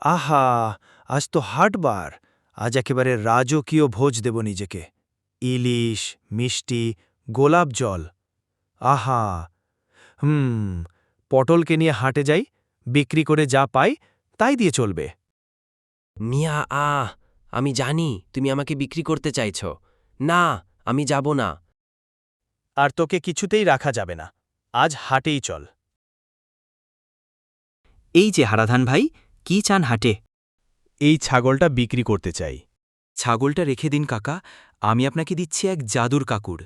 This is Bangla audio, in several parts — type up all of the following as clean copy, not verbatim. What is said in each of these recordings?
আহা, আজ তো হাটবার। আজ একেবারে রাজকীয় ভোজ দেব নিজেকে। ইলিশ, মিষ্টি, গোলাপ জল। আহা, পটলকে নিয়ে হাটে যাই, বিক্রি করে যা পাই তাই দিয়ে চলবে। মিয়া আমি জানি তুমি আমাকে বিক্রি করতে চাইছ। না, আমি যাব না। আর তোকে কিছুতেই রাখা যাবে না। আজ হাটেই চল। এই যে হারাধান ভাই, কি চান হাটে? এই ছাগলটা বিক্রি করতে চাই। ছাগলটা রেখে দিন কাকা, আমি আপনাকে দিচ্ছি এক জাদুর কাকুর।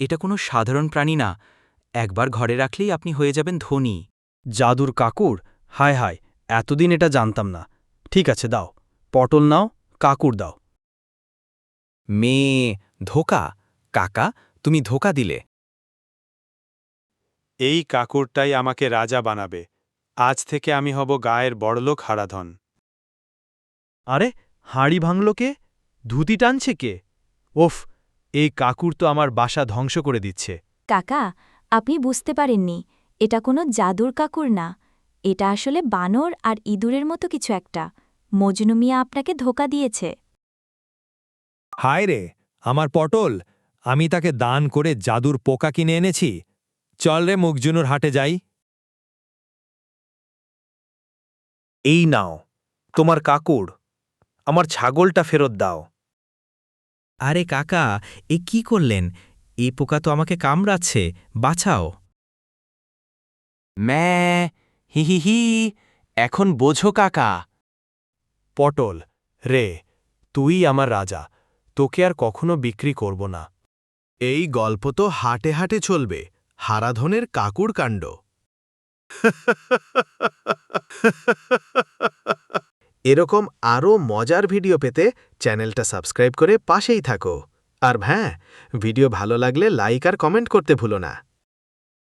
এটা কোনো সাধারণ প্রাণী না, একবার ঘরে রাখলেই আপনি হয়ে যাবেন ধনী। জাদুর কাকুর? হায় হায়, এতদিন এটা জানতাম না। ঠিক আছে, দাও। পটল নাও, কাকুর দাও। মেয়ে, ধোকা! কাকা, তুমি ধোকা দিলে। এই কাকুরটাই আমাকে রাজা বানাবে। আজ থেকে আমি হব গায়ের বড়লোক হারাধন। আরে, হাঁড়ি ভাঙল কে? ধুতি টানছে কে? ওফ, এই কাকুর তো আমার বাসা ধ্বংস করে দিচ্ছে। কাকা, আপনি বুঝতে পারেননি, এটা কোনো জাদুর কাকুর না। এটা আসলে বানর আর ইঁদুরের মতো কিছু একটা। মজনু মিয়া আপনাকে ধোকা দিয়েছে। হায় রে, আমার পটল! আমি তাকে দান করে জাদুর পোকা কিনে এনেছি। চল রে মুখজুনুর হাটে যাই। এই নাও, তোমার কাকুর। আমার ছাগলটা ফেরত দাও। আরে কাকা, এ কি করলেন? এই পোকা তো আমাকে কামড়াচ্ছে, বাঁচাও। হি, এখন বোঝো কাকা। পটল, রে, তুই আমার রাজা। তোকে আর কখনো বিক্রি করব না। এই গল্প তো হাটে হাটে চলবে। হারাধনের কাকুর কাণ্ড। এরকম আরও মজার ভিডিও পেতে চ্যানেলটা সাবস্ক্রাইব করে পাশেই থাকো। আর হ্যাঁ, ভিডিও ভালো লাগলে লাইক আর কমেন্ট করতে ভুলো না।